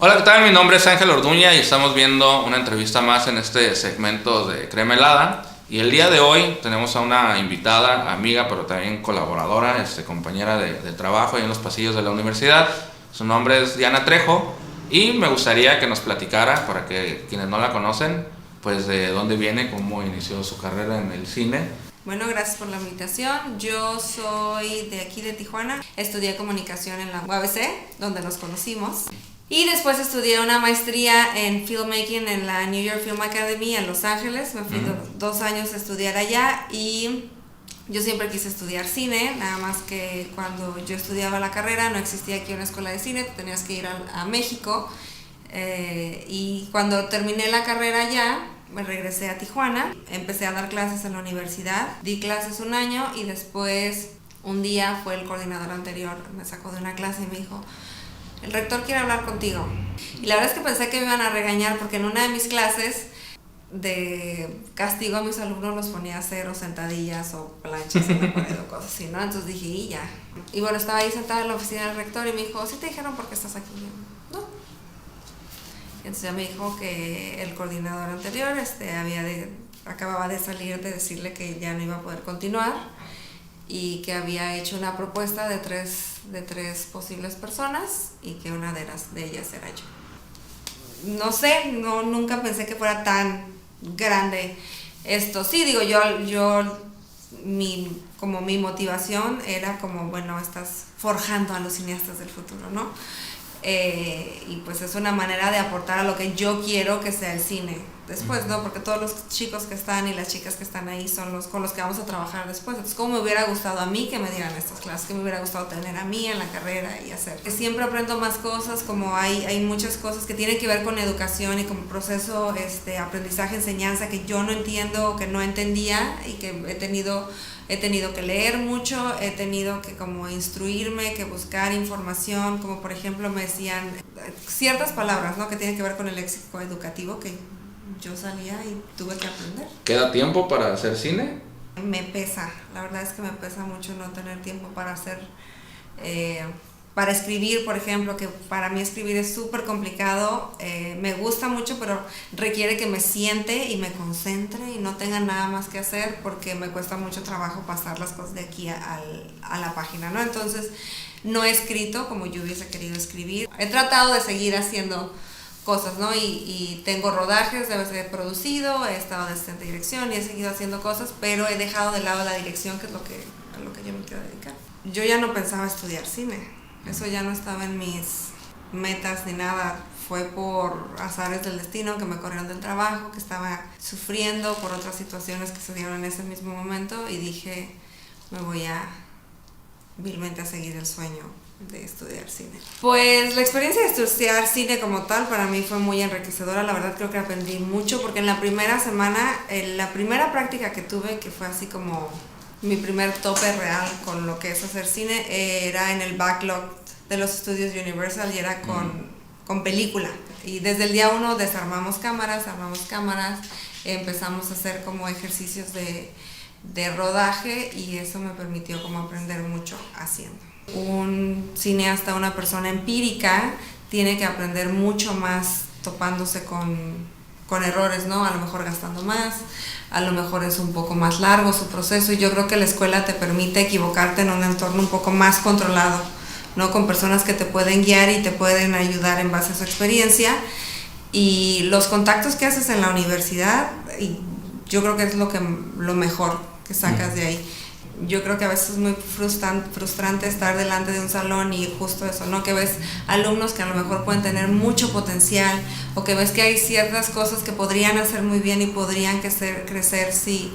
Hola, ¿qué tal? Mi nombre es Ángel Orduña y estamos viendo una entrevista más en este segmento de Crema Helada. Y el día de hoy tenemos a una invitada, amiga, pero también colaboradora, compañera de trabajo ahí en los pasillos de la universidad. Su nombre es Diana Trejo y me gustaría que nos platicara, para que quienes no la conocen, pues de dónde viene, cómo inició su carrera en el cine. Bueno, gracias por la invitación. Yo soy de aquí de Tijuana. Estudié comunicación en la UABC, donde nos conocimos. Y después estudié una maestría en filmmaking en la New York Film Academy en Los Ángeles. Me fui 2 años a estudiar allá y yo siempre quise estudiar cine, nada más que cuando yo estudiaba la carrera no existía aquí una escuela de cine, tenías que ir a México. Y cuando terminé la carrera allá, me regresé a Tijuana, empecé a dar clases en la universidad, di clases 1 año y después un día fue el coordinador anterior, me sacó de una clase y me dijo: el rector quiere hablar contigo. Y la verdad es que pensé que me iban a regañar porque en una de mis clases de castigo a mis alumnos los ponía a hacer o sentadillas o planchas en la pared o cosas así, ¿no? Entonces dije, y ya. Y bueno, estaba ahí sentada en la oficina del rector y me dijo: ¿sí te dijeron por qué estás aquí? Y yo, no. Entonces ya me dijo que el coordinador anterior acababa de salir de decirle que ya no iba a poder continuar y que había hecho una propuesta de tres posibles personas y que una de ellas era yo. No sé, nunca pensé que fuera tan grande esto. Sí, digo, mi motivación era como, bueno, estás forjando a los cineastas del futuro, ¿no? Y pues es una manera de aportar a lo que yo quiero que sea el cine después, ¿no? Porque todos los chicos que están y las chicas que están ahí son los con los que vamos a trabajar después. Entonces, ¿cómo me hubiera gustado a mí que me dieran estas clases? ¿Qué me hubiera gustado tener a mí en la carrera y hacer? Que siempre aprendo más cosas, como hay muchas cosas que tienen que ver con educación y como proceso, aprendizaje, enseñanza que yo no entiendo, que no entendía y que he tenido que leer mucho, he tenido que como instruirme, que buscar información, como por ejemplo me decían ciertas palabras, ¿no? Que tienen que ver con el léxico educativo que yo salía y tuve que aprender. ¿Queda tiempo para hacer cine? Me pesa, la verdad es que me pesa mucho no tener tiempo para hacer, para escribir, por ejemplo, que para mí escribir es súper complicado, me gusta mucho, pero requiere que me siente y me concentre y no tenga nada más que hacer porque me cuesta mucho trabajo pasar las cosas de aquí a la página, ¿no? Entonces, no he escrito como yo hubiese querido escribir. He tratado de seguir haciendo cosas, ¿no? Y tengo rodajes, debe ser producido, he estado de asistente de dirección y he seguido haciendo cosas, pero he dejado de lado la dirección, que es a lo que yo me quiero dedicar. Yo ya no pensaba estudiar cine. Eso ya no estaba en mis metas ni nada. Fue por azares del destino que me corrieron del trabajo, que estaba sufriendo por otras situaciones que se dieron en ese mismo momento y dije, me voy vilmente a seguir el sueño de estudiar cine. Pues la experiencia de estudiar cine como tal para mí fue muy enriquecedora. La verdad creo que aprendí mucho porque en la primera semana, la primera práctica que tuve, que fue así como mi primer tope real con lo que es hacer cine, era en el backlog de los estudios Universal y era con película. Y desde el día 1 armamos cámaras, empezamos a hacer como ejercicios de rodaje y eso me permitió como aprender mucho haciendo. Un cineasta, una persona empírica, tiene que aprender mucho más topándose con errores, ¿no? A lo mejor gastando más, a lo mejor es un poco más largo su proceso y yo creo que la escuela te permite equivocarte en un entorno un poco más controlado, ¿no? Con personas que te pueden guiar y te pueden ayudar en base a su experiencia y los contactos que haces en la universidad, y yo creo que es lo mejor que sacas de ahí. Yo creo que a veces es muy frustrante estar delante de un salón y justo eso, ¿no? Que ves alumnos que a lo mejor pueden tener mucho potencial o que ves que hay ciertas cosas que podrían hacer muy bien y podrían crecer si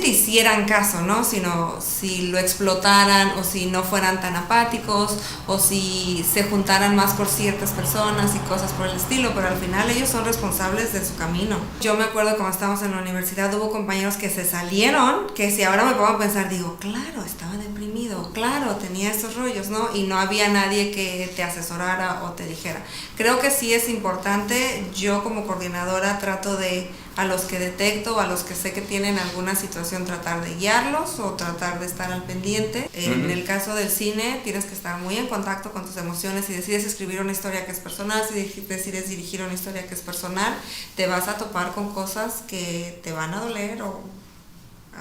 te hicieran caso, ¿no? Sino si lo explotaran o si no fueran tan apáticos o si se juntaran más con ciertas personas y cosas por el estilo, pero al final ellos son responsables de su camino. Yo me acuerdo cuando estábamos en la universidad hubo compañeros que se salieron, que si ahora me pongo a pensar digo, claro, estaba deprimido deprimido. Claro, tenía esos rollos, ¿no? Y no había nadie que te asesorara o te dijera. Creo que sí es importante. Yo como coordinadora trato de, a los que detecto, a los que sé que tienen alguna situación, tratar de guiarlos o tratar de estar al pendiente. En el caso del cine, tienes que estar muy en contacto con tus emociones. Si decides escribir una historia que es personal, si decides dirigir una historia que es personal, te vas a topar con cosas que te van a doler o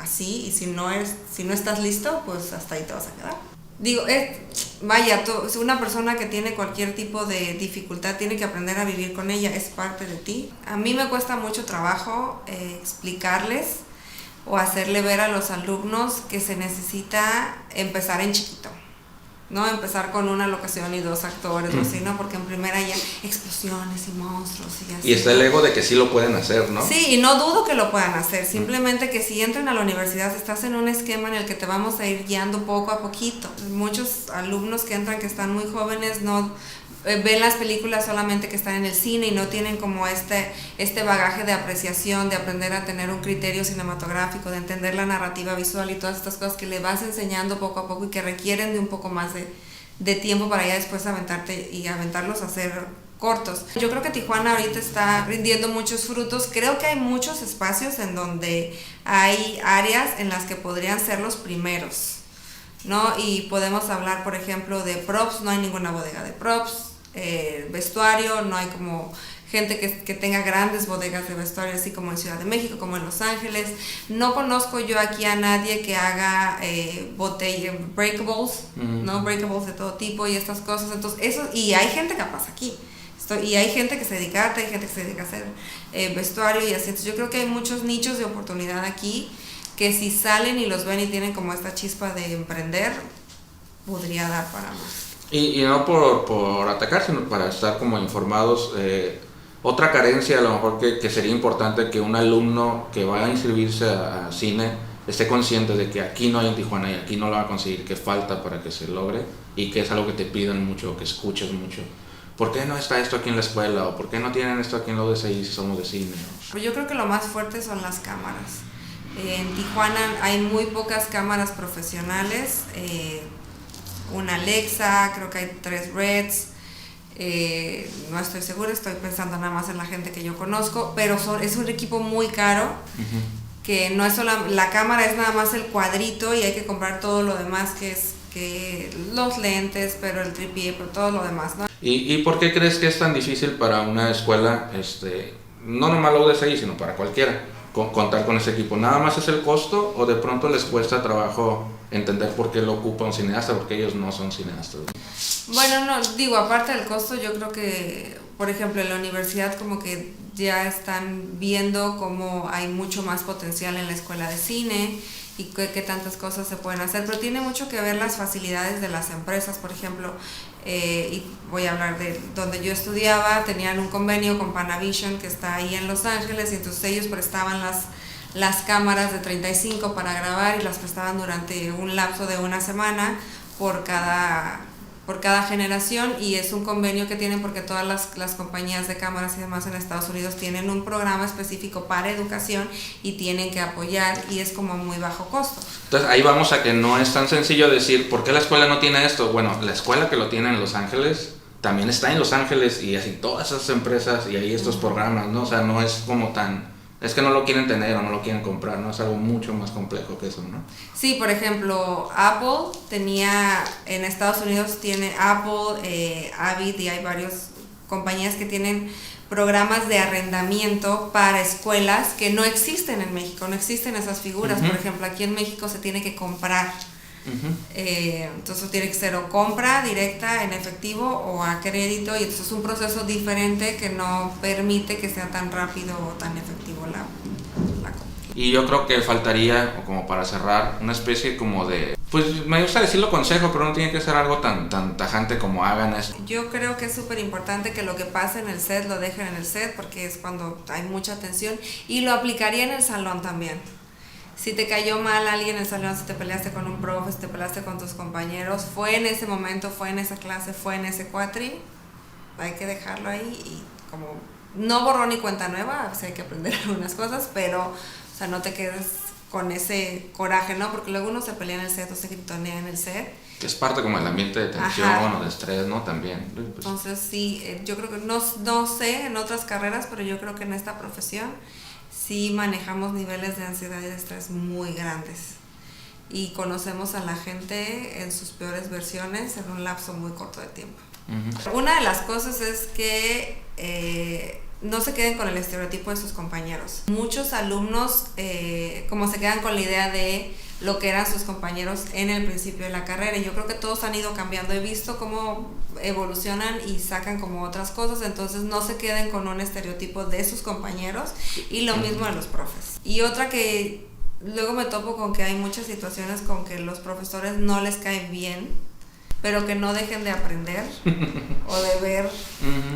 así, y si no estás listo, pues hasta ahí te vas a quedar. Digo, una persona que tiene cualquier tipo de dificultad tiene que aprender a vivir con ella, es parte de ti. A mí me cuesta mucho trabajo explicarles o hacerle ver a los alumnos que se necesita empezar en chiquito, ¿no? Empezar con una locación y 2 actores o así, ¿no? Porque en primera ya explosiones y monstruos y así. Y está el ego de que sí lo pueden hacer, ¿no? Sí, y no dudo que lo puedan hacer, simplemente que si entran a la universidad estás en un esquema en el que te vamos a ir guiando poco a poquito. Muchos alumnos que entran que están muy jóvenes no ven las películas solamente que están en el cine y no tienen como este bagaje de apreciación, de aprender a tener un criterio cinematográfico, de entender la narrativa visual y todas estas cosas que le vas enseñando poco a poco y que requieren de un poco más de tiempo para ya después aventarlos a hacer cortos. Yo creo que Tijuana ahorita está rindiendo muchos frutos. Creo que hay muchos espacios en donde hay áreas en las que podrían ser los primeros, ¿no? Y podemos hablar, por ejemplo, de props. No hay ninguna bodega de props. Vestuario, no hay como gente que tenga grandes bodegas de vestuario, así como en Ciudad de México, como en Los Ángeles. No conozco yo aquí a nadie que haga breakables, ¿no? Breakables de todo tipo y estas cosas. Entonces, eso, y hay gente capaz aquí. Y hay gente que se dedica a arte, hay gente que se dedica a hacer vestuario y así. Entonces, yo creo que hay muchos nichos de oportunidad aquí que si salen y los ven y tienen como esta chispa de emprender, podría dar para más. Y no por atacar, sino para estar como informados. Otra carencia a lo mejor que sería importante que un alumno que vaya a inscribirse a cine esté consciente de que aquí no hay en Tijuana y aquí no lo va a conseguir, que falta para que se logre y que es algo que te piden mucho, que escuches mucho. ¿Por qué no está esto aquí en la escuela? ¿O por qué no tienen esto aquí en la UDCI si somos de cine? Pues yo creo que lo más fuerte son las cámaras. En Tijuana hay muy pocas cámaras profesionales. Una Alexa, creo que hay 3 Reds, no estoy segura, estoy pensando nada más en la gente que yo conozco, pero es un equipo muy caro, que no es solo, la cámara es nada más el cuadrito y hay que comprar todo lo demás que los lentes, pero el tripié, pero todo lo demás, ¿no? ¿Y por qué crees que es tan difícil para una escuela, no nomás la UDCI, sino para cualquiera, contar con ese equipo? ¿Nada más es el costo o de pronto les cuesta trabajo entender por qué lo ocupa un cineasta, porque ellos no son cineastas? Bueno, no, digo, aparte del costo, yo creo que, por ejemplo, en la universidad como que ya están viendo cómo hay mucho más potencial en la escuela de cine y qué tantas cosas se pueden hacer, pero tiene mucho que ver las facilidades de las empresas. Por ejemplo, y voy a hablar de donde yo estudiaba, tenían un convenio con Panavision que está ahí en Los Ángeles, y entonces ellos prestaban las cámaras de 35 para grabar y las prestaban durante un lapso de una semana por cada generación, y es un convenio que tienen porque todas las compañías de cámaras y demás en Estados Unidos tienen un programa específico para educación y tienen que apoyar, y es como muy bajo costo. Entonces ahí vamos a que no es tan sencillo decir ¿por qué la escuela no tiene esto? Bueno, la escuela que lo tiene en Los Ángeles también está en Los Ángeles y así todas esas empresas y ahí estos programas, ¿no? O sea, no es como tan... Es que no lo quieren tener o no lo quieren comprar, ¿no? Es algo mucho más complejo que eso, ¿no? Sí, por ejemplo, Apple en Estados Unidos tiene Apple, Avid, y hay varias compañías que tienen programas de arrendamiento para escuelas que no existen en México, no existen esas figuras. Por ejemplo, aquí en México se tiene que comprar. Entonces tiene que ser o compra directa en efectivo o a crédito, y entonces es un proceso diferente que no permite que sea tan rápido o tan efectivo la compra. Y yo creo que faltaría, como para cerrar, una especie como de, pues me gusta decirlo consejo, pero no tiene que ser algo tan tajante como hagan esto. Yo creo que es súper importante que lo que pase en el set lo dejen en el set, porque es cuando hay mucha tensión, y lo aplicaría en el salón también. Si te cayó mal alguien en el salón, si te peleaste con un profe, si te peleaste con tus compañeros, fue en ese momento, fue en esa clase, fue en ese cuatri, hay que dejarlo ahí y como no borrón ni cuenta nueva, o sea, hay que aprender algunas cosas, pero o sea, no te quedes con ese coraje, ¿no? Porque luego uno se pelea en el set o se gritonea en el set. Que es parte como el ambiente de tensión Ajá. o de estrés, ¿no? También. Pues, Entonces sí, yo creo que no sé en otras carreras, pero yo creo que en esta profesión sí manejamos niveles de ansiedad y de estrés muy grandes. Y conocemos a la gente en sus peores versiones en un lapso muy corto de tiempo. Una de las cosas es que no se queden con el estereotipo de sus compañeros. Muchos alumnos como se quedan con la idea de lo que eran sus compañeros en el principio de la carrera. Y yo creo que todos han ido cambiando. He visto cómo evolucionan y sacan como otras cosas. Entonces no se queden con un estereotipo de sus compañeros. Y lo mismo de los profes. Y otra que luego me topo con que hay muchas situaciones con que los profesores no les caen bien, pero que no dejen de aprender o de ver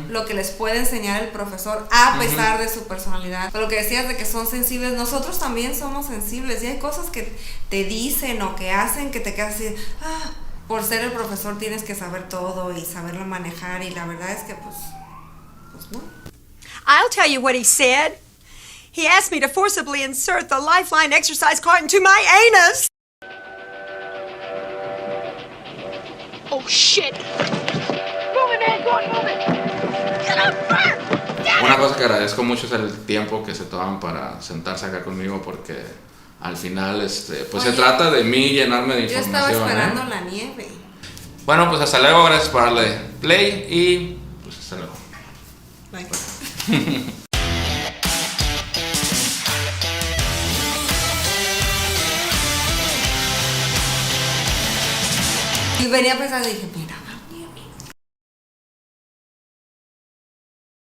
lo que les puede enseñar el profesor a pesar de su personalidad. Lo que decías de que son sensibles, nosotros también somos sensibles y hay cosas que te dicen o que hacen que te quedas así, por ser el profesor tienes que saber todo y saberlo manejar, y la verdad es que pues no. I'll tell you what he said. He asked me to forcibly insert the Lifeline exercise card into my anus. Oh, shit. Move it, man. Go on, move it. Get up first. Una cosa que agradezco mucho es el tiempo que se toman para sentarse acá conmigo, porque al final pues se trata de mí llenarme de Yo información. estaba esperando la nieve. Bueno, pues hasta luego, gracias por darle play y pues hasta luego. Bye. Y venía pensando y dije,